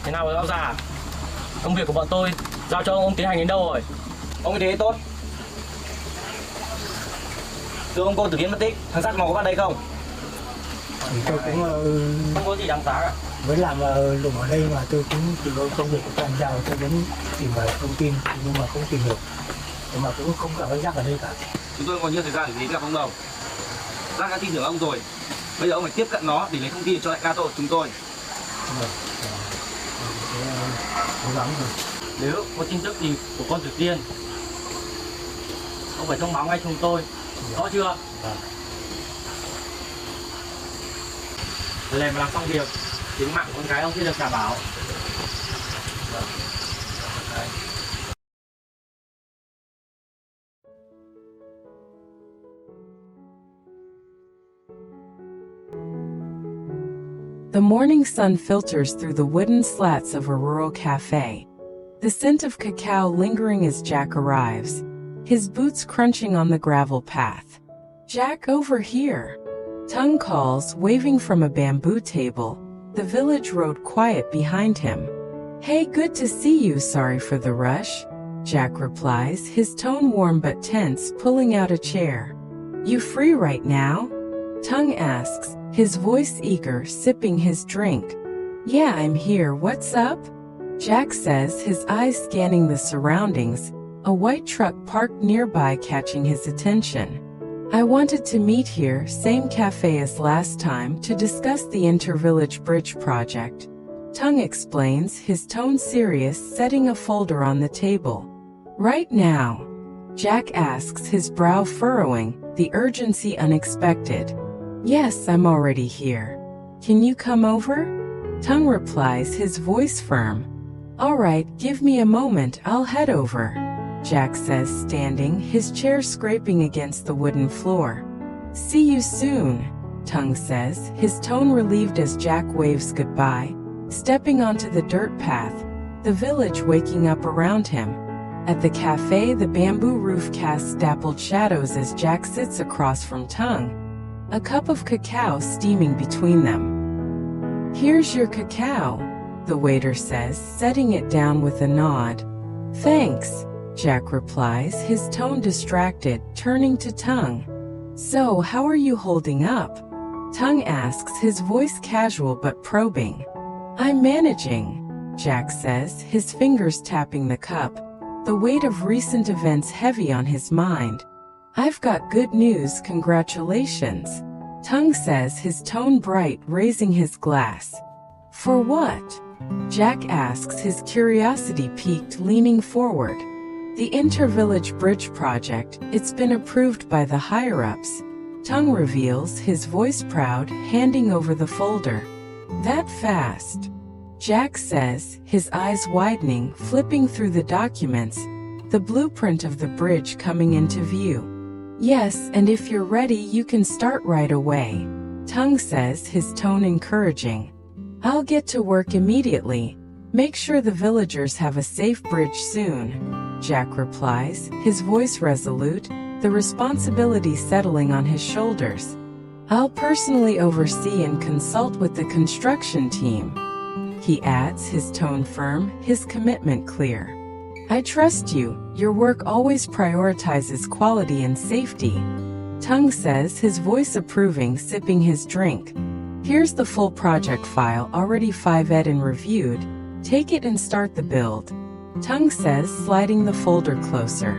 Thế nào rồi lão già? Công việc của bọn tôi giao cho ông tiến hành đến đâu rồi? Ông như thế tốt. Thưa ông, cô Tử Hiến mất tích, thằng sát màu có vào đây không? Thì tôi cũng Không có gì đáng giá cả. mới làm lùng ở đây mà tôi cũng tìm công việc của toàn giao, tôi đến tìm thông tin nhưng mà không tìm được, nhưng mà cũng không gặp rác ở đây cả. Chúng tôi còn nhiều thời gian để gặp ông đâu. Rác đã tin tưởng ông rồi. Bây giờ ông phải tiếp cận nó để lấy thông tin cho đại ca tội chúng tôi. Cố gắng rồi. Nếu có tin tức gì của con Tử Tiên, ông phải thông báo ngay cho chúng tôi. Rõ chưa? Lần mà làm xong việc, tính mạng của con gái ông sẽ được đảm bảo. The morning sun filters through the wooden slats of a rural cafe. The scent of cacao lingering as Jack arrives, his boots crunching on the gravel path. "Jack, over here!" Tung calls, waving from a bamboo table. The village road quiet behind him. "Hey, good to see you, sorry for the rush," Jack replies, his tone warm but tense, pulling out a chair. "You free right now?" Tung asks, his voice eager, sipping his drink. "Yeah, I'm here, what's up?" Jack says, his eyes scanning the surroundings, a white truck parked nearby catching his attention. "I wanted to meet here, same cafe as last time, to discuss the inter-village bridge project." Tung explains, his tone serious, setting a folder on the table. "Right now?" Jack asks, his brow furrowing, the urgency unexpected. "Yes, I'm already here. Can you come over?" Tung replies, his voice firm. "All right, give me a moment, I'll head over," Jack says, standing, his chair scraping against the wooden floor. "See you soon," Tung says, his tone relieved as Jack waves goodbye, stepping onto the dirt path, the village waking up around him. At the cafe, the bamboo roof casts dappled shadows as Jack sits across from Tung, a cup of cacao steaming between them. "Here's your cacao," the waiter says, setting it down with a nod. "Thanks," Jack replies, his tone distracted, turning to Tung. "So, how are you holding up?" Tung asks, his voice casual but probing. "I'm managing," Jack says, his fingers tapping the cup, the weight of recent events heavy on his mind. "I've got good news, congratulations," Tung says, his tone bright, raising his glass. "For what?" Jack asks, his curiosity piqued, leaning forward. "The inter-village bridge project, it's been approved by the higher-ups," Tung reveals, his voice proud, handing over the folder. "That fast?" Jack says, his eyes widening, flipping through the documents, the blueprint of the bridge coming into view. "Yes, and if you're ready you can start right away," Tung says, his tone encouraging. "I'll get to work immediately. Make sure the villagers have a safe bridge soon," Jack replies, his voice resolute, the responsibility settling on his shoulders. "I'll personally oversee and consult with the construction team," he adds, his tone firm, his commitment clear. "I trust you, your work always prioritizes quality and safety," Tung says, his voice approving, sipping his drink. "Here's the full project file, already 5ed and reviewed. Take it and start the build," Tung says, sliding the folder closer.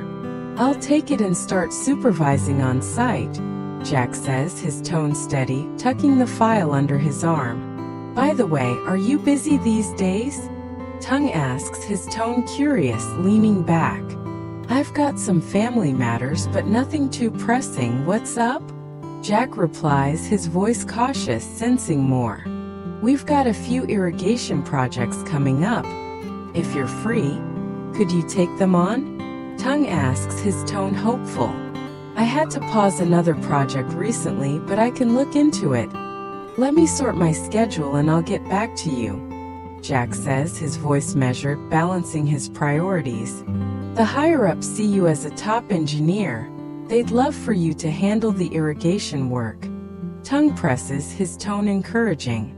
"I'll take it and start supervising on site," Jack says, his tone steady, tucking the file under his arm. "By the way, are you busy these days?" Tung asks, his tone curious, leaning back. "I've got some family matters but nothing too pressing, what's up?" Jack replies, his voice cautious, sensing more. "We've got a few irrigation projects coming up. If you're free, could you take them on?" Tung asks, his tone hopeful. "I had to pause another project recently, but I can look into it. Let me sort my schedule and I'll get back to you," Jack says, his voice measured, balancing his priorities. "The higher-ups see you as a top engineer. They'd love for you to handle the irrigation work." Tung presses, his tone encouraging.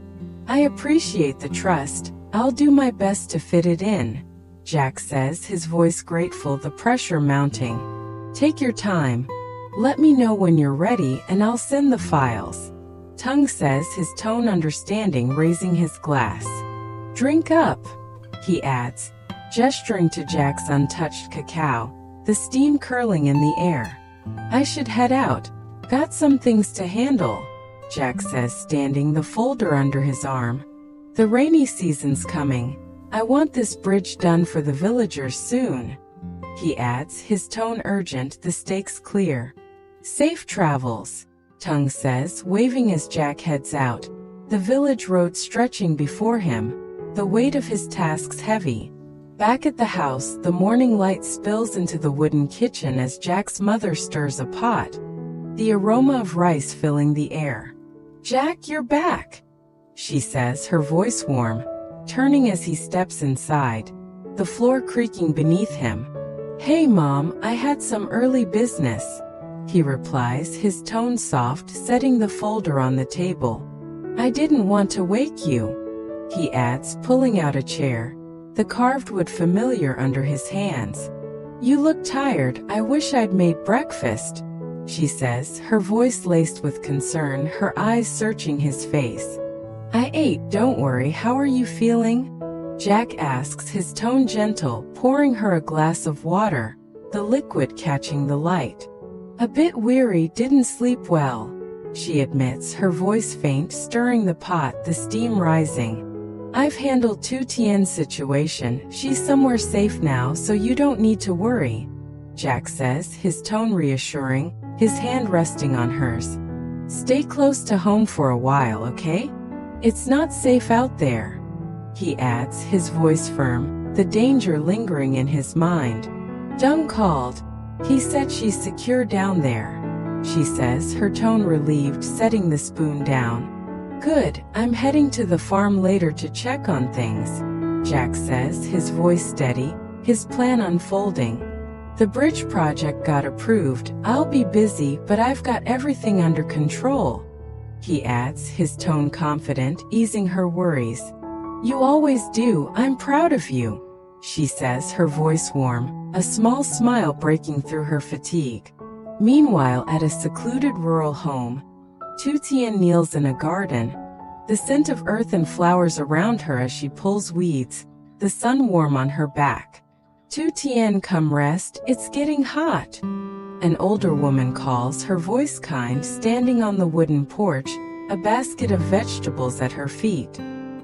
"I appreciate the trust," I'll do my best to fit it in, Jack says, his voice grateful, the pressure mounting. Take your time. Let me know when you're ready and I'll send the files. Tung says, his tone understanding, raising his glass. Drink up, he adds, gesturing to Jack's untouched cacao, the steam curling in the air. I should head out. Got some things to handle, Jack says, standing the folder under his arm. The rainy season's coming. I want this bridge done for the villagers soon, he adds, his tone urgent, the stakes clear. Safe travels, Tung says, waving as Jack heads out, the village road stretching before him, the weight of his tasks heavy. Back at the house, the morning light spills into the wooden kitchen as Jack's mother stirs a pot, the aroma of rice filling the air. Jack, you're back, she says, her voice warm, turning as he steps inside, the floor creaking beneath him. Hey Mom, I had some early business, he replies, his tone soft, setting the folder on the table. I didn't want to wake you, he adds, pulling out a chair, the carved wood familiar under his hands. You look tired. I wish I'd made breakfast, she says, her voice laced with concern, her eyes searching his face. I ate, don't worry. How are you feeling? Jack asks, his tone gentle, pouring her a glass of water, the liquid catching the light. A bit weary, didn't sleep well, she admits, her voice faint, stirring the pot, the steam rising. I've handled Tien's situation. She's somewhere safe now, so you don't need to worry, Jack says, his tone reassuring, his hand resting on hers. Stay close to home for a while, okay? It's not safe out there, he adds, his voice firm, the danger lingering in his mind. Dung called. He said she's secure down there, she says, her tone relieved, setting the spoon down. Good, I'm heading to the farm later to check on things, Jack says, his voice steady, his plan unfolding. The bridge project got approved. I'll be busy, but I've got everything under control, he adds, his tone confident, easing her worries. You always do. I'm proud of you, she says, her voice warm, a small smile breaking through her fatigue. Meanwhile, at a secluded rural home, Tien kneels in a garden, the scent of earth and flowers around her as she pulls weeds, the sun warm on her back. Tien, come rest, it's getting hot, an older woman calls, her voice kind, standing on the wooden porch, a basket of vegetables at her feet.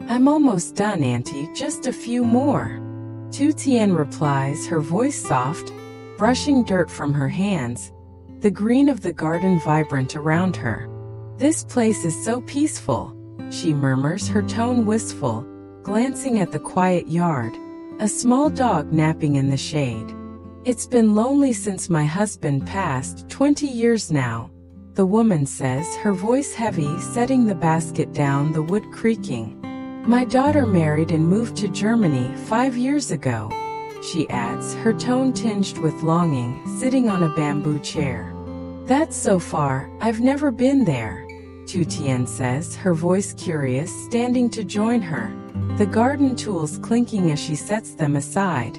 I'm almost done, Auntie, just a few more. Tien replies, her voice soft, brushing dirt from her hands, the green of the garden vibrant around her. This place is so peaceful, she murmurs, her tone wistful, glancing at the quiet yard, a small dog napping in the shade. It's been lonely since my husband passed, 20 years now, the woman says, her voice heavy, setting the basket down, the wood creaking. My daughter married and moved to Germany 5 years ago, she adds, her tone tinged with longing, sitting on a bamboo chair. That's so far. I've never been there, Tien says, her voice curious, standing to join her, the garden tools clinking as she sets them aside.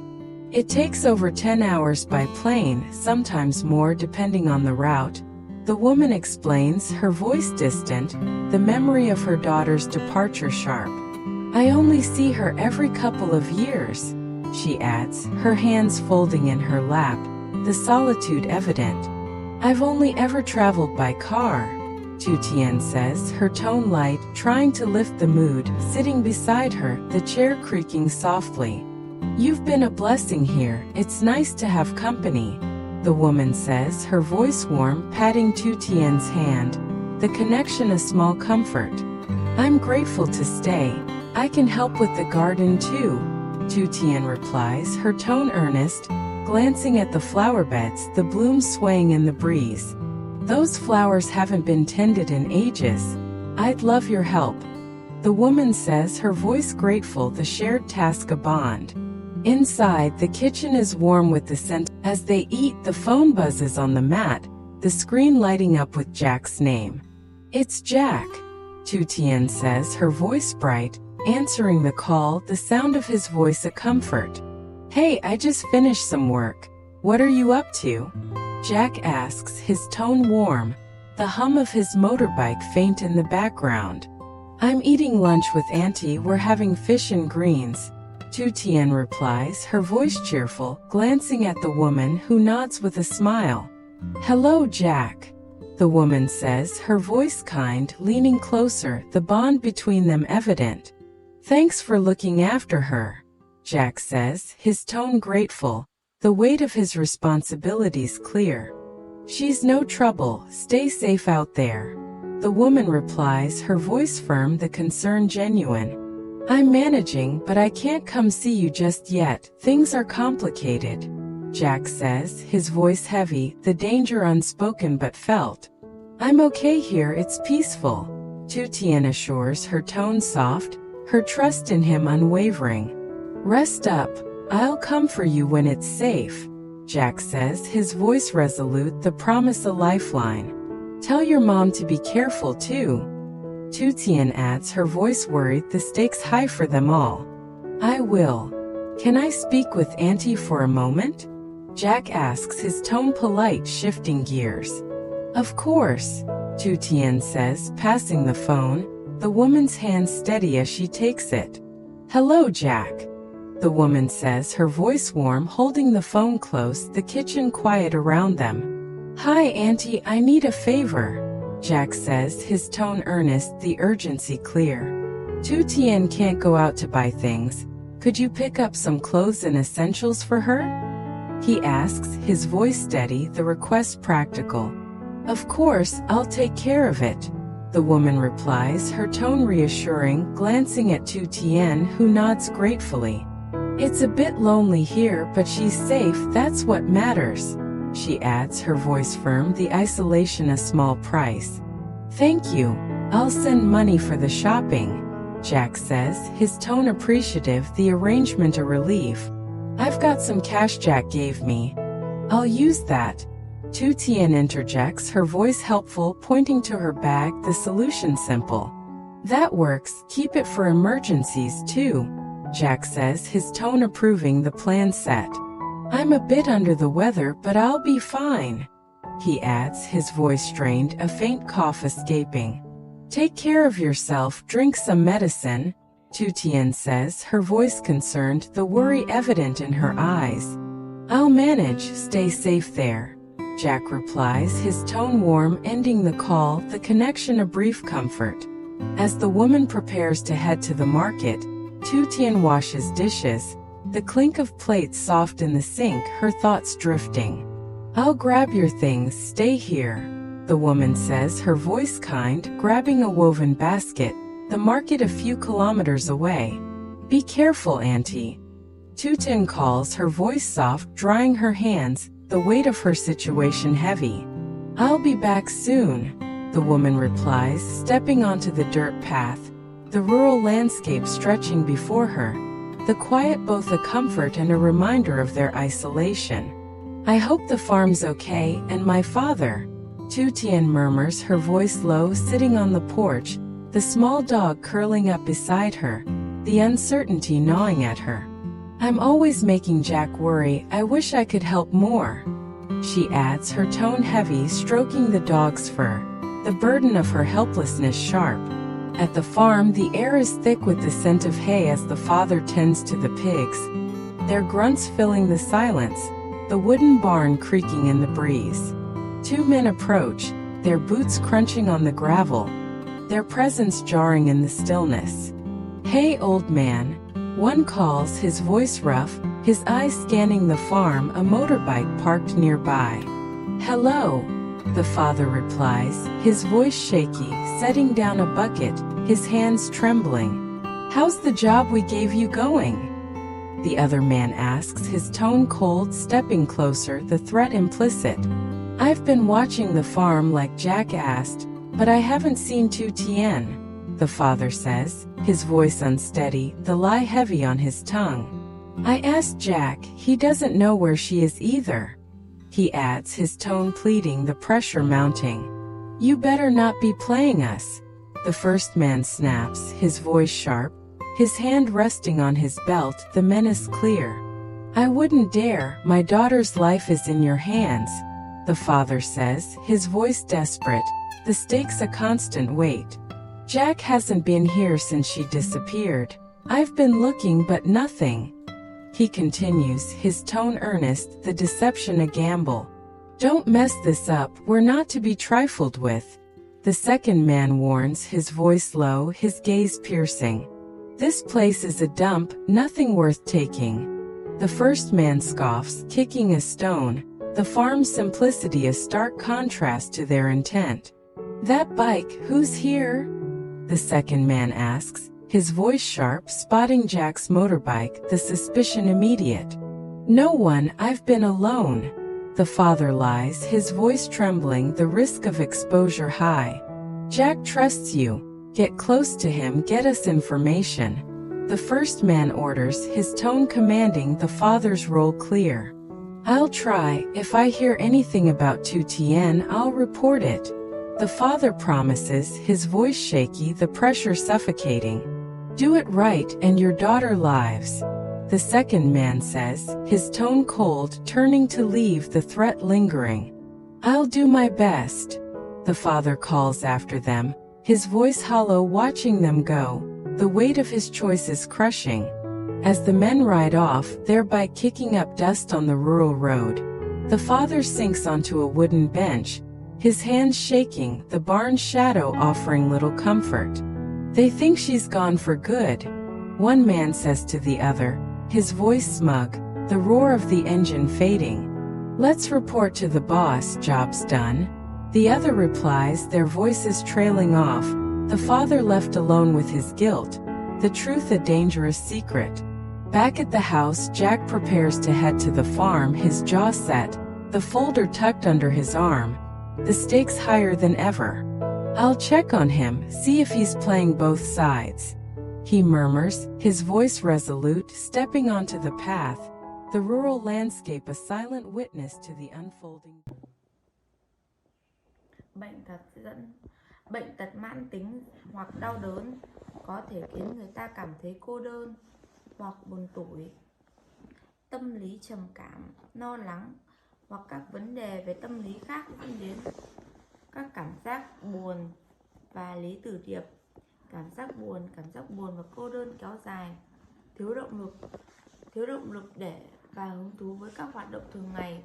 It takes over 10 hours by plane, sometimes more depending on the route, the woman explains, her voice distant, the memory of her daughter's departure sharp. I only see her every couple of years, she adds, her hands folding in her lap, the solitude evident. I've only ever traveled by car, Tien says, her tone light, trying to lift the mood, sitting beside her, the chair creaking softly. You've been a blessing here. It's nice to have company, the woman says, her voice warm, patting Tien's hand, the connection a small comfort. I'm grateful to stay. I can help with the garden too, Tien replies, her tone earnest, glancing at the flower beds, the blooms swaying in the breeze. Those flowers haven't been tended in ages. I'd love your help, the woman says, her voice grateful, the shared task a bond. Inside, the kitchen is warm with the scent. As they eat, the phone buzzes on the mat, the screen lighting up with Jack's name. It's Jack, Tien says, her voice bright, answering the call, the sound of his voice a comfort. "Hey, I just finished some work. What are you up to?" Jack asks, his tone warm, the hum of his motorbike faint in the background. "I'm eating lunch with Auntie, we're having fish and greens," Tien replies, her voice cheerful, glancing at the woman who nods with a smile. "Hello, Jack," the woman says, her voice kind, leaning closer, the bond between them evident. "Thanks for looking after her," Jack says, his tone grateful, the weight of his responsibilities clear. "She's no trouble, stay safe out there," the woman replies, her voice firm, the concern genuine. "I'm managing, but I can't come see you just yet, things are complicated," Jack says, his voice heavy, the danger unspoken but felt. "I'm okay here, it's peaceful," Tien assures, her tone soft, her trust in him unwavering. "Rest up, I'll come for you when it's safe," Jack says, his voice resolute, the promise a lifeline. "Tell your mom to be careful too," Tien adds, her voice worried, the stakes high for them all. "I will. Can I speak with Auntie for a moment?" Jack asks, his tone polite, shifting gears. "Of course," Tien says, passing the phone, the woman's hand steady as she takes it. "Hello, Jack," the woman says, her voice warm, holding the phone close, the kitchen quiet around them. "Hi, Auntie, I need a favor," Jack says, his tone earnest, the urgency clear. Tien can't go out to buy things. "Could you pick up some clothes and essentials for her?" he asks, his voice steady, the request practical. "Of course, I'll take care of it," the woman replies, her tone reassuring, glancing at Tien, who nods gratefully. "It's a bit lonely here, but she's safe, that's what matters," she adds, her voice firm, the isolation a small price. "Thank you, I'll send money for the shopping," Jack says, his tone appreciative, the arrangement a relief. "I've got some cash Jack gave me. I'll use that." Tien interjects, her voice helpful, pointing to her bag, the solution simple. "That works, keep it for emergencies too," Jack says, his tone approving, the plan set. "I'm a bit under the weather, but I'll be fine," he adds, his voice strained, a faint cough escaping. "Take care of yourself, drink some medicine," Tien says, her voice concerned, the worry evident in her eyes. "I'll manage, stay safe there," Jack replies, his tone warm, ending the call, the connection a brief comfort. As the woman prepares to head to the market, Tien washes dishes, the clink of plates soft in the sink, her thoughts drifting. "I'll grab your things, stay here," the woman says, her voice kind, grabbing a woven basket, the market a few kilometers away. "Be careful, Auntie," Tien calls, her voice soft, drying her hands, the weight of her situation heavy. "I'll be back soon," the woman replies, stepping onto the dirt path, the rural landscape stretching before her, the quiet both a comfort and a reminder of their isolation. "I hope the farm's okay, and my father," Tien murmurs, her voice low, sitting on the porch, the small dog curling up beside her, the uncertainty gnawing at her. "I'm always making Jack worry, I wish I could help more," she adds, her tone heavy, stroking the dog's fur, the burden of her helplessness sharp. At the farm, the air is thick with the scent of hay as the father tends to the pigs, their grunts filling the silence, the wooden barn creaking in the breeze. Two men approach, their boots crunching on the gravel, their presence jarring in the stillness. "Hey, old man," one calls, his voice rough, his eyes scanning the farm, a motorbike parked nearby. "Hello," the father replies, his voice shaky, setting down a bucket, his hands trembling. "How's the job we gave you going?" the other man asks, his tone cold, stepping closer, the threat implicit. "I've been watching the farm like Jack asked, but I haven't seen Tien," the father says, his voice unsteady, the lie heavy on his tongue. "I asked Jack, he doesn't know where she is either," he adds, his tone pleading, the pressure mounting. "You better not be playing us," the first man snaps, his voice sharp, his hand resting on his belt, the menace clear. I wouldn't dare, my daughter's life is in your hands, the father says, his voice desperate, the stakes a constant weight. Jack hasn't been here since she disappeared. I've been looking but nothing. He continues, his tone earnest, the deception a gamble. Don't mess this up, we're not to be trifled with. The second man warns, his voice low, his gaze piercing. This place is a dump, nothing worth taking. The first man scoffs, kicking a stone, the farm's simplicity a stark contrast to their intent. That bike, who's here? The second man asks, his voice sharp, spotting Jack's motorbike, the suspicion immediate. No one, I've been alone. The father lies, his voice trembling, the risk of exposure high. Jack trusts you. Get close to him, get us information. The first man orders, his tone commanding, the father's role clear. I'll try, if I hear anything about Tien, I'll report it. The father promises, his voice shaky, the pressure suffocating. Do it right, and your daughter lives. The second man says, his tone cold, turning to leave, the threat lingering. I'll do my best. The father calls after them, his voice hollow, watching them go. The weight of his choice is crushing. As the men ride off, thereby kicking up dust on the rural road, the father sinks onto a wooden bench, his hands shaking, the barn's shadow offering little comfort. They think she's gone for good. One man says to the other, his voice smug, the roar of the engine fading. Let's report to the boss, job's done. The other replies, their voices trailing off, the father left alone with his guilt, the truth a dangerous secret. Back at the house, Jack prepares to head to the farm, his jaw set, the folder tucked under his arm, the stakes higher than ever. I'll check on him, see if he's playing both sides. He murmurs, his voice resolute, stepping onto the path, the rural landscape a silent witness to the unfolding. Bệnh tật mãn tính hoặc đau đớn có thể khiến người ta cảm thấy cô đơn hoặc buồn tủi. Tâm lý trầm cảm, lo lắng hoặc các vấn đề về tâm lý khác dẫn đến các cảm giác buồn và lý tử điệp. Cảm giác buồn và cô đơn kéo dài, thiếu động lực để và hứng thú với các hoạt động thường ngày,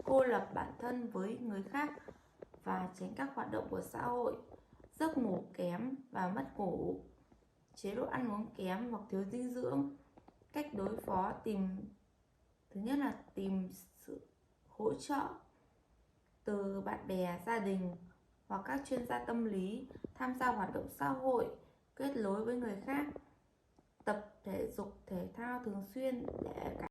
cô lập bản thân với người khác và tránh các hoạt động của xã hội, giấc ngủ kém và mất ngủ, chế độ ăn uống kém hoặc thiếu dinh dưỡng. Cách đối phó thứ nhất là tìm sự hỗ trợ từ bạn bè, gia đình hoặc các chuyên gia tâm lý, tham gia hoạt động xã hội, kết nối với người khác, tập thể dục thể thao thường xuyên để